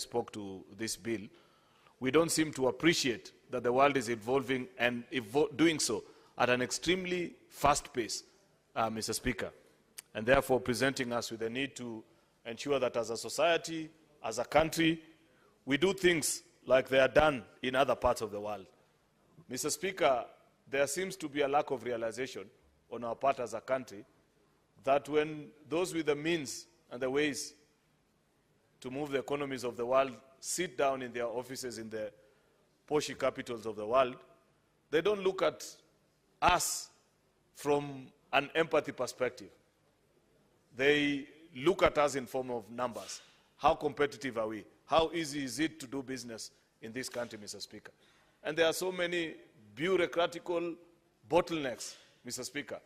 spoke to this bill, we don't seem to appreciate that the world is evolving and doing so at an extremely fast pace, Mr. Speaker, and therefore presenting us with the need to ensure that as a society, as a country, we do things like they are done in other parts of the world. Mr. Speaker, there seems to be a lack of realization on our part as a country that when those with the means and the ways to move the economies of the world sit down in their offices in the poshy capitals of the world, they don't look at us from an empathy perspective. They look at us in form of numbers. How competitive are we? How easy is it to do business in this country, Mr. Speaker? And there are so many bureaucratical bottlenecks, Mr. Speaker,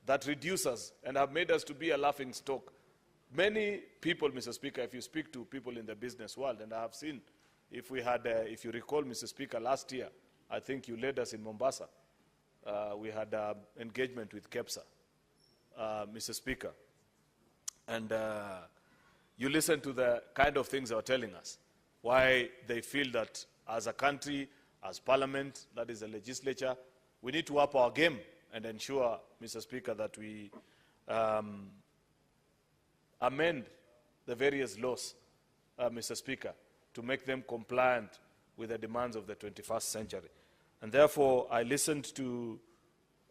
that reduce us and have made us to be a laughing stock. Many people, Mr. Speaker, if you speak to people in the business world, and I have seen, if you recall, Mr. Speaker, last year, I think you led us in Mombasa. We had engagement with KEPSA, Mr. Speaker. And you listen to the kind of things they were telling us, why they feel that as a country, as parliament, that is the legislature, we need to up our game and ensure, Mr. Speaker, that we amend the various laws, Mr. Speaker, to make them compliant with the demands of the 21st century. And therefore, I listened to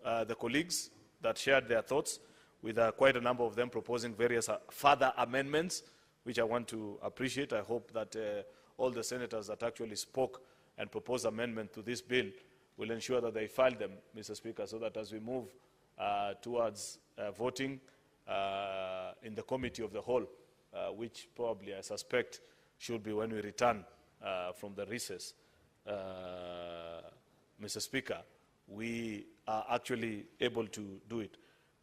the colleagues that shared their thoughts, with quite a number of them proposing various further amendments, which I want to appreciate. I hope that all the senators that actually spoke and proposed amendment to this bill will ensure that they file them, Mr. Speaker, so that as we move towards voting in the committee of the whole, which probably I suspect should be when we return from the recess, Mr. Speaker, we are actually able to do it,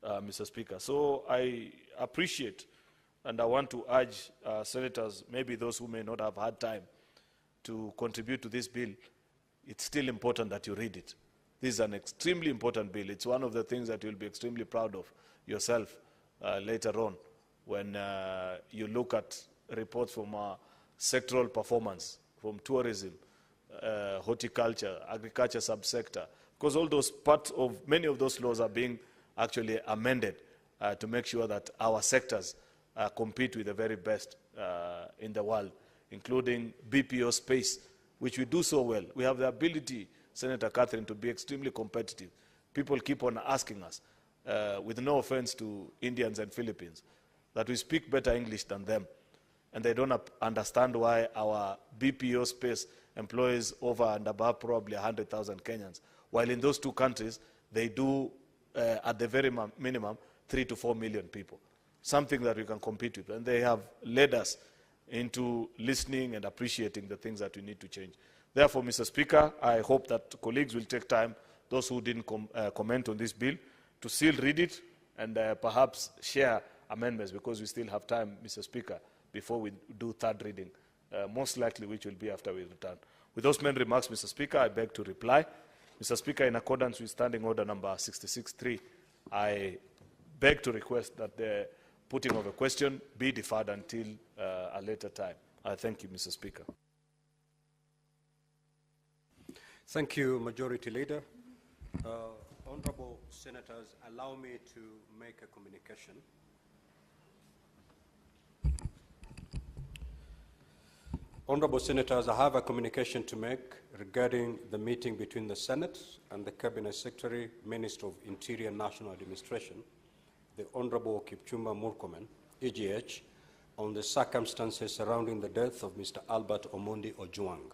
Mr. Speaker. So I appreciate and I want to urge senators, maybe those who may not have had time to contribute to this bill, it's still important that you read it. This is an extremely important bill. It's one of the things that you'll be extremely proud of yourself later on when you look at reports from sectoral performance, from tourism, horticulture, agriculture subsector, because all those parts of, many of those laws are being actually amended to make sure that our sectors compete with the very best in the world, including BPO space, which we do so well. We have the ability, Senator Catherine, to be extremely competitive. People keep on asking us, with no offense to Indians and Philippines, that we speak better English than them. And they don't understand why our BPO space employs over and above probably 100,000 Kenyans, while in those two countries, they do, at the very minimum, 3 to 4 million people, something that we can compete with. And they have led us into listening and appreciating the things that we need to change. Therefore, Mr. Speaker, I hope that colleagues will take time, those who didn't comment on this bill, to still read it and perhaps share amendments, because we still have time, Mr. Speaker, before we do third reading, most likely which will be after we return. With those main remarks, Mr. Speaker, I beg to reply. Mr. Speaker, in accordance with Standing Order number 66.3, I beg to request that the putting of a question be deferred until a later time. I thank you, Mr. Speaker. Thank you, Majority Leader. Honorable Senators, allow me to make a communication. Honorable Senators, I have a communication to make regarding the meeting between the Senate and the Cabinet Secretary, Minister of Interior and National Administration, the Honorable Kipchumba Murkomen, AGH, on the circumstances surrounding the death of Mr. Albert Omondi Ojwang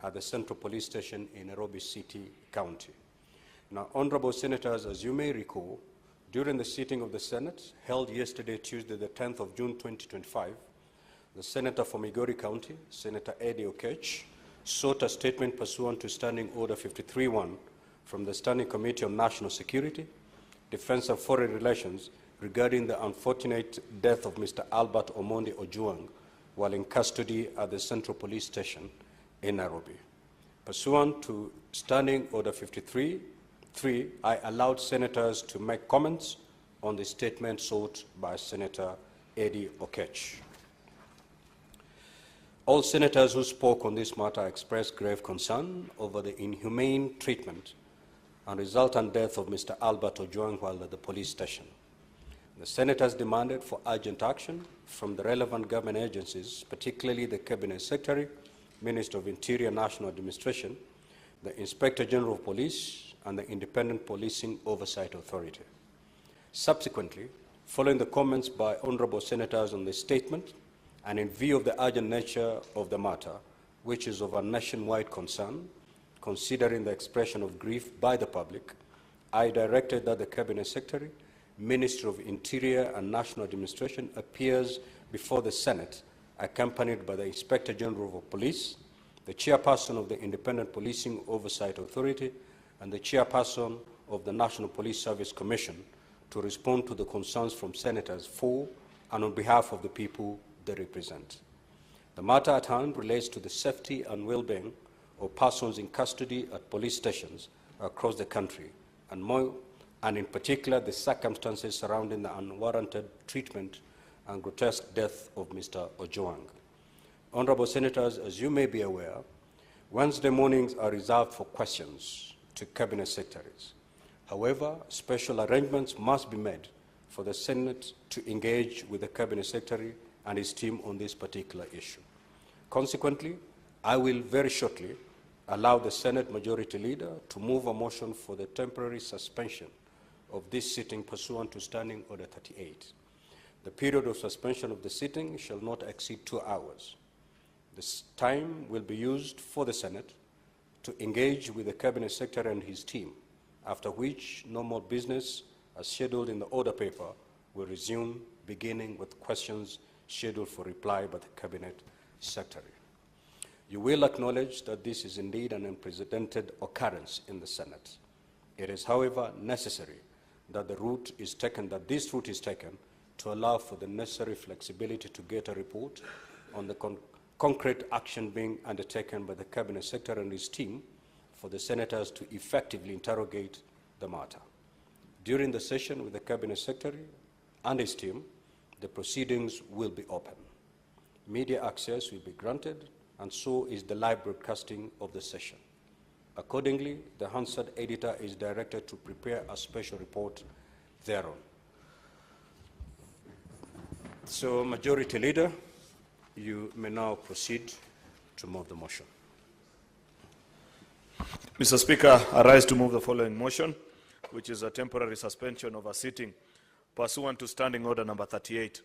at the Central Police Station in Nairobi City County. Now, Honorable Senators, as you may recall, during the sitting of the Senate held yesterday, Tuesday, the 10th of June, 2025, the Senator from Migori County, Senator Eddie Okech, sought a statement pursuant to Standing Order 53.1 from the Standing Committee on National Security, Defense and Foreign Relations regarding the unfortunate death of Mr. Albert Omondi Ojwang while in custody at the Central Police Station in Nairobi. Pursuant to Standing Order 53.3, I allowed senators to make comments on the statement sought by Senator Eddie Okech. All senators who spoke on this matter expressed grave concern over the inhumane treatment and resultant death of Mr. Albert Ojwang while at the police station. The senators demanded for urgent action from the relevant government agencies, particularly the Cabinet Secretary, Minister of Interior National Administration, the Inspector General of Police, and the Independent Policing Oversight Authority. Subsequently, following the comments by honorable senators on the statement, and in view of the urgent nature of the matter, which is of a nationwide concern, considering the expression of grief by the public, I directed that the Cabinet Secretary, Minister of Interior and National Administration appears before the Senate, accompanied by the Inspector General of Police, the Chairperson of the Independent Policing Oversight Authority, and the Chairperson of the National Police Service Commission to respond to the concerns from senators for and on behalf of the people they represent. The matter at hand relates to the safety and well-being of persons in custody at police stations across the country, and in particular the circumstances surrounding the unwarranted treatment and grotesque death of Mr. Ojwang. Honorable Senators, as you may be aware, Wednesday mornings are reserved for questions to Cabinet Secretaries. However, special arrangements must be made for the Senate to engage with the Cabinet Secretary and his team on this particular issue. Consequently, I will very shortly allow the Senate Majority Leader to move a motion for the temporary suspension of this sitting pursuant to Standing Order 38. The period of suspension of the sitting shall not exceed 2 hours. This time will be used for the Senate to engage with the Cabinet Secretary and his team, after which normal business, as scheduled in the order paper, will resume, beginning with questions scheduled for reply by the Cabinet Secretary. You will acknowledge that this is indeed an unprecedented occurrence in the Senate. It is, however, necessary that this route is taken to allow for the necessary flexibility to get a report on the concrete action being undertaken by the Cabinet Secretary and his team for the senators to effectively interrogate the matter. During the session with the Cabinet Secretary and his team, the proceedings will be open. Media access will be granted, and so is the live broadcasting of the session. Accordingly, the Hansard editor is directed to prepare a special report thereon. So, Majority Leader, you may now proceed to move the motion. Mr. Speaker, I rise to move the following motion, which is a temporary suspension of a sitting pursuant to Standing Order number 38.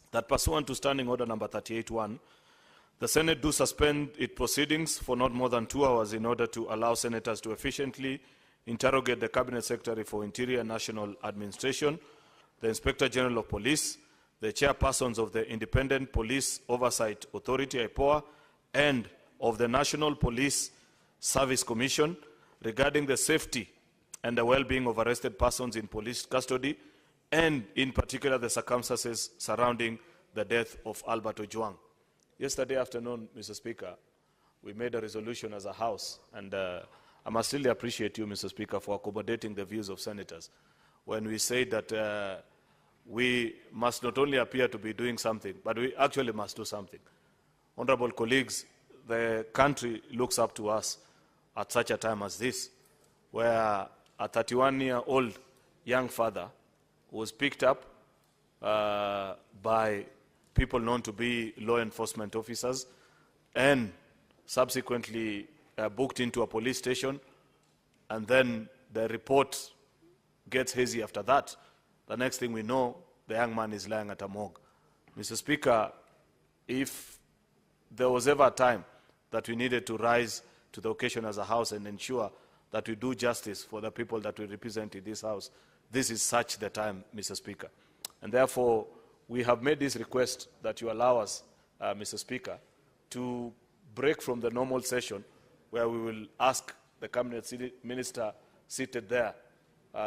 That pursuant to Standing Order number 38.1, the Senate do suspend its proceedings for not more than 2 hours in order to allow senators to efficiently interrogate the Cabinet Secretary for Interior and National Administration, the Inspector General of Police, the chairpersons of the Independent Police Oversight Authority, IPOA, and of the National Police Service Commission regarding the safety and the well-being of arrested persons in police custody, and in particular the circumstances surrounding the death of Albert Ojwang. Yesterday afternoon, Mr. Speaker, we made a resolution as a House, and I must really appreciate you, Mr. Speaker, for accommodating the views of senators when we say that we must not only appear to be doing something, but we actually must do something. Honorable colleagues, the country looks up to us at such a time as this, where a 31-year-old young father was picked up by people known to be law enforcement officers and subsequently booked into a police station, and then the report gets hazy after that. The next thing we know, the young man is lying at a morgue. Mr. Speaker, if there was ever a time that we needed to rise to the occasion as a House and ensure that we do justice for the people that we represent in this House, this is such the time, Mr. Speaker. And therefore, we have made this request that you allow us, Mr. Speaker, to break from the normal session where we will ask the Cabinet Minister seated there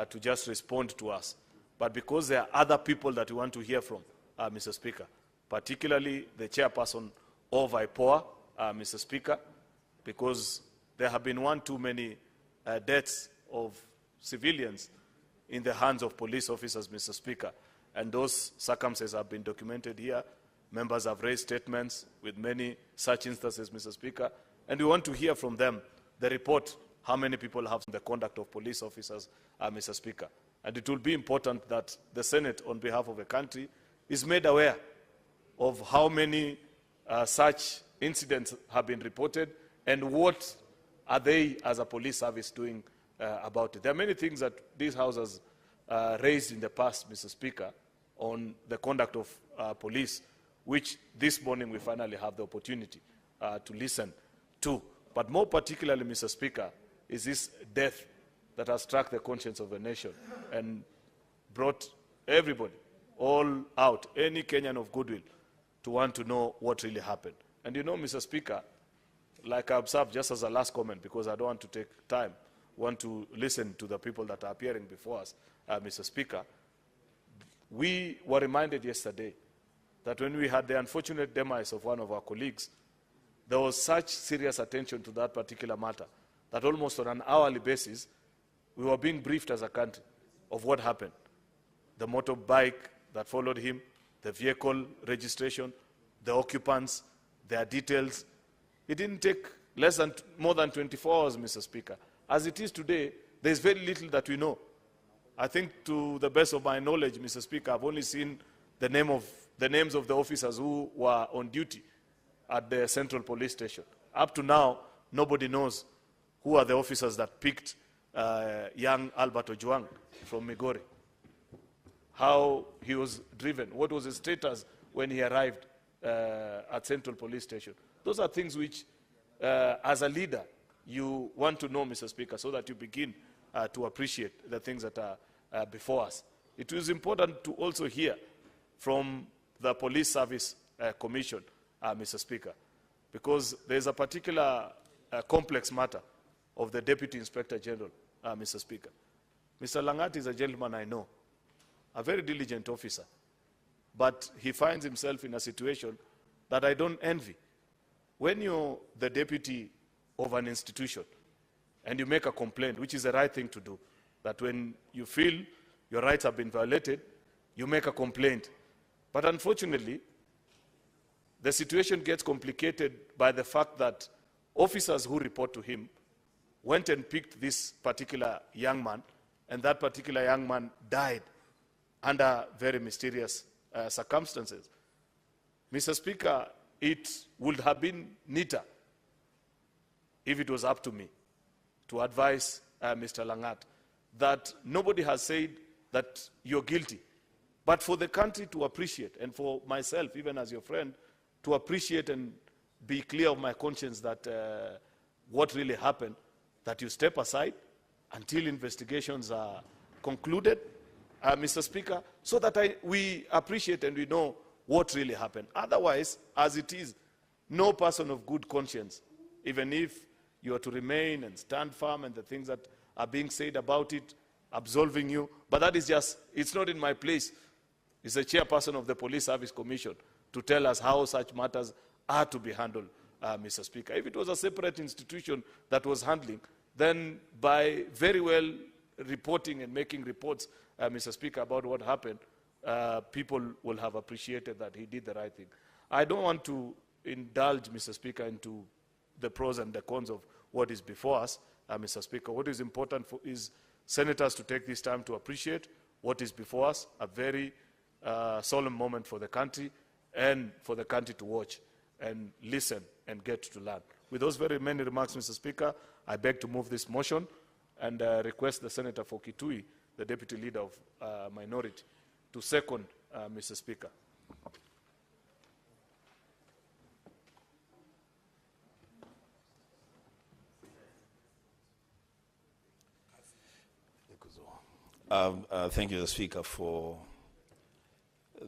to just respond to us. But because there are other people that we want to hear from, Mr. Speaker, particularly the chairperson of IPOA, Mr. Speaker, because there have been one too many deaths of civilians in the hands of police officers, Mr. Speaker, and those circumstances have been documented here. Members have raised statements with many such instances, Mr. Speaker, and we want to hear from them the report, how many people have the conduct of police officers, Mr. Speaker. And it will be important that the Senate, on behalf of the country, is made aware of how many such incidents have been reported and what are they, as a police service, doing about it. There are many things that this House has raised in the past, Mr. Speaker, on the conduct of police, which this morning we finally have the opportunity to listen to. But more particularly, Mr. Speaker, is this death that has struck the conscience of the nation and brought everybody, all out, any Kenyan of goodwill, to want to know what really happened. And you know, Mr. Speaker, like I observed, just as a last comment, because I don't want to take time, want to listen to the people that are appearing before us, Mr. Speaker, we were reminded yesterday that when we had the unfortunate demise of one of our colleagues, there was such serious attention to that particular matter that almost on an hourly basis, we were being briefed as a country of what happened. The motorbike that followed him, the vehicle registration, the occupants, their details. It didn't take more than 24 hours, Mr. Speaker. As it is today, there's very little that we know. I think, to the best of my knowledge, Mr. Speaker, I've only seen the names of the officers who were on duty at the Central Police Station. Up to now, nobody knows who are the officers that picked young Albert Ojwang from Migori, how he was driven, what was his status when he arrived at Central Police Station. Those are things which, as a leader, you want to know, Mr. Speaker, so that you begin to appreciate the things that are before us. It is important to also hear from the Police Service Commission, Mr. Speaker, because there's a particular complex matter of the Deputy Inspector General, Mr. Speaker. Mr. Langat is a gentleman I know, a very diligent officer, but he finds himself in a situation that I don't envy. When you're the deputy of an institution and you make a complaint, which is the right thing to do, that when you feel your rights have been violated, you make a complaint. But unfortunately, the situation gets complicated by the fact that officers who report to him went and picked this particular young man, and that particular young man died under very mysterious circumstances. Mr. Speaker, it would have been neater if it was up to me to advise Mr. Langat that nobody has said that you're guilty, but for the country to appreciate, and for myself, even as your friend, to appreciate and be clear of my conscience that what really happened, that you step aside until investigations are concluded, Mr. Speaker, so that we appreciate and we know what really happened. Otherwise, as it is, no person of good conscience, even if you are to remain and stand firm and the things that are being said about it, absolving you, but that is just, it's not in my place. It's the chairperson of the Police Service Commission to tell us how such matters are to be handled, Mr. Speaker. If it was a separate institution that was handling, then by very well reporting and making reports, Mr. Speaker, about what happened, people will have appreciated that he did the right thing. I don't want to indulge, Mr. Speaker, into the pros and the cons of what is before us, Mr. Speaker. What is important is senators to take this time to appreciate what is before us, a very solemn moment for the country, and for the country to watch and listen and get to learn. With those very many remarks, Mr. Speaker, I beg to move this motion and request the Senator for Kitui, the Deputy Leader of Minority, to second, Mr. Speaker. Thank you, the Speaker, for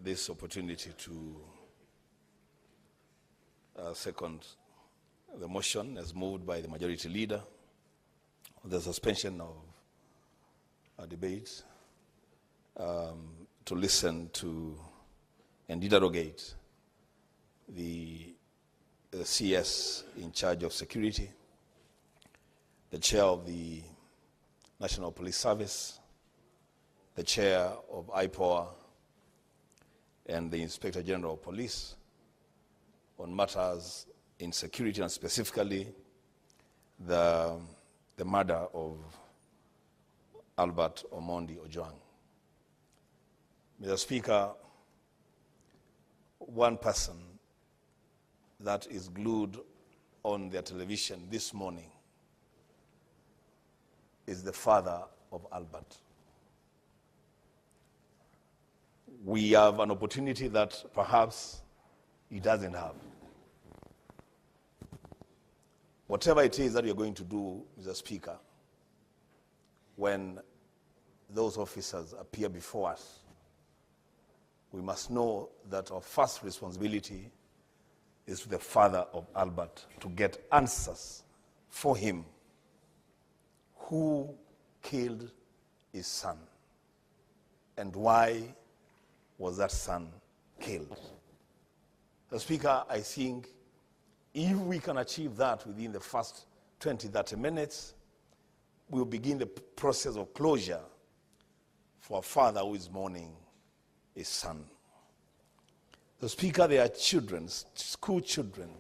this opportunity to second the motion as moved by the Majority Leader on the suspension of our debate, to listen to and interrogate the CS in charge of security, the chair of the National Police Service, the chair of IPOA, and the Inspector General of Police on matters in security and specifically the murder of Albert Omondi Ojwang. Mr. Speaker, one person that is glued on their television this morning is the father of Albert. We have an opportunity that perhaps he doesn't have. Whatever it is that we are going to do, Mr. Speaker, when those officers appear before us, we must know that our first responsibility is to the father of Albert to get answers for him. Who killed his son? And why was that son killed? Mr. Speaker, I think if we can achieve that within the first 20, 30 minutes, we'll begin the process of closure for a father who is mourning his son. The Speaker, there are children, school children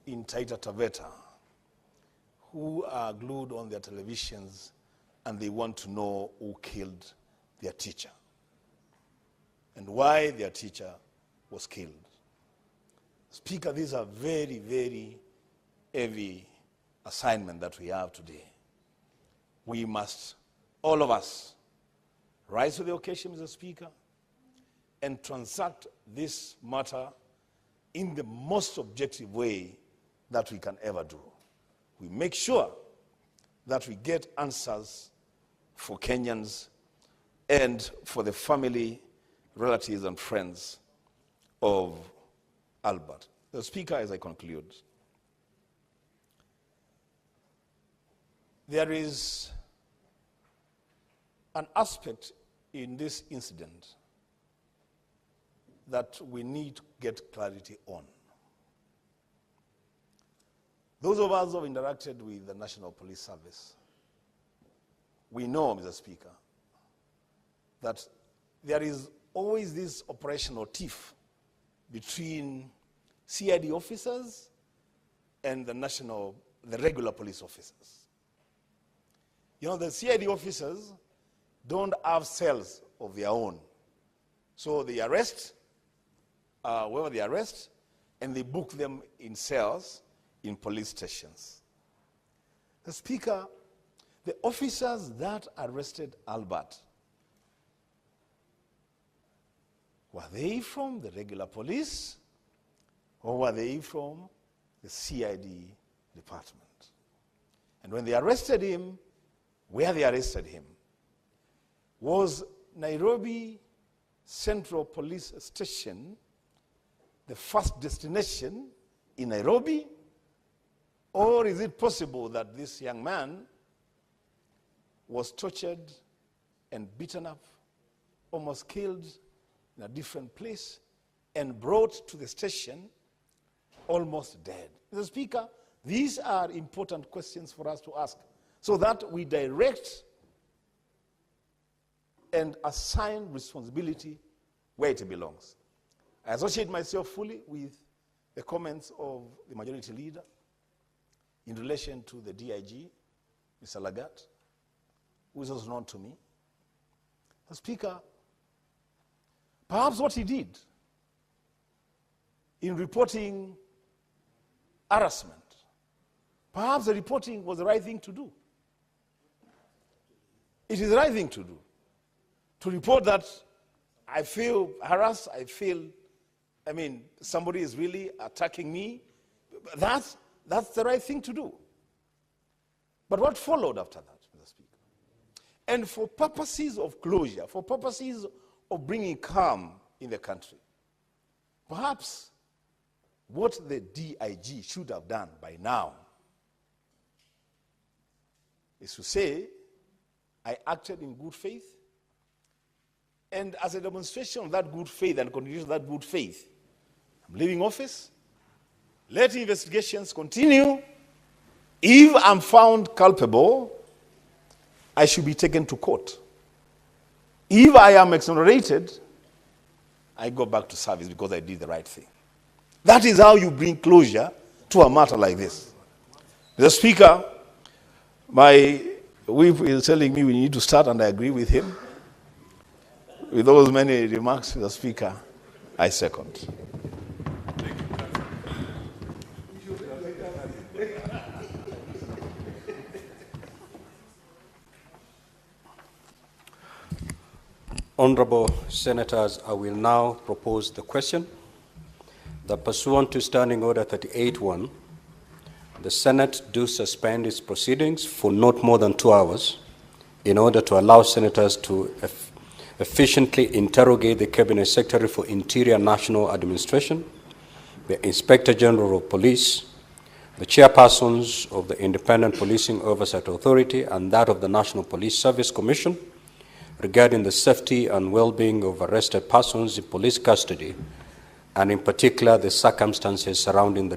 in Taita Taveta who are glued on their televisions and they want to know who killed their teacher and why their teacher was killed. Speaker, these are very, very heavy assignment that we have today. We must, all of us, rise to the occasion, Mr. Speaker, and transact this matter in the most objective way that we can ever do. We make sure that we get answers for Kenyans and for the family, relatives, and friends of Albert. The Speaker, as I conclude, there is an aspect in this incident that we need to get clarity on. Those of us who have interacted with the National Police Service, we know, Mr. Speaker, that there is always this operational tiff between CID officers and the regular police officers. You know, the CID officers don't have cells of their own. So they arrest whoever they arrest, and they book them in cells in police stations. The Speaker, the officers that arrested Albert, were they from the regular police or were they from the CID department? And when they arrested him, where they arrested him was Nairobi Central Police Station, the first destination in Nairobi? Or is it possible that this young man was tortured and beaten up, almost killed in a different place, and brought to the station almost dead? Mr. Speaker, these are important questions for us to ask so that we direct and assign responsibility where it belongs. I associate myself fully with the comments of the Majority Leader in relation to the DIG, Mr. Lagat, who is also known to me. The Speaker, perhaps what he did in reporting harassment, perhaps the reporting was the right thing to do. It is the right thing to do. To report that I feel harassed, somebody is really attacking me, that's the right thing to do. But what followed after that, Mr. Speaker? And for purposes of closure, for purposes of bringing calm in the country, perhaps what the DIG should have done by now is to say, I acted in good faith, and as a demonstration of that good faith and continuation of that good faith, I'm leaving office. Let investigations continue. If I'm found culpable, I should be taken to court. If I am exonerated, I go back to service because I did the right thing. That is how you bring closure to a matter like this. The Speaker, my whip is telling me we need to start, and I agree with him. With those many remarks, the Speaker, I second. Honorable Senators, I will now propose the question that pursuant to Standing Order 38.1, the Senate do suspend its proceedings for not more than 2 hours in order to allow senators to efficiently interrogate the Cabinet Secretary for Interior National Administration, the Inspector General of Police, the chairpersons of the Independent Policing Oversight Authority and that of the National Police Service Commission regarding the safety and well-being of arrested persons in police custody, and in particular the circumstances surrounding the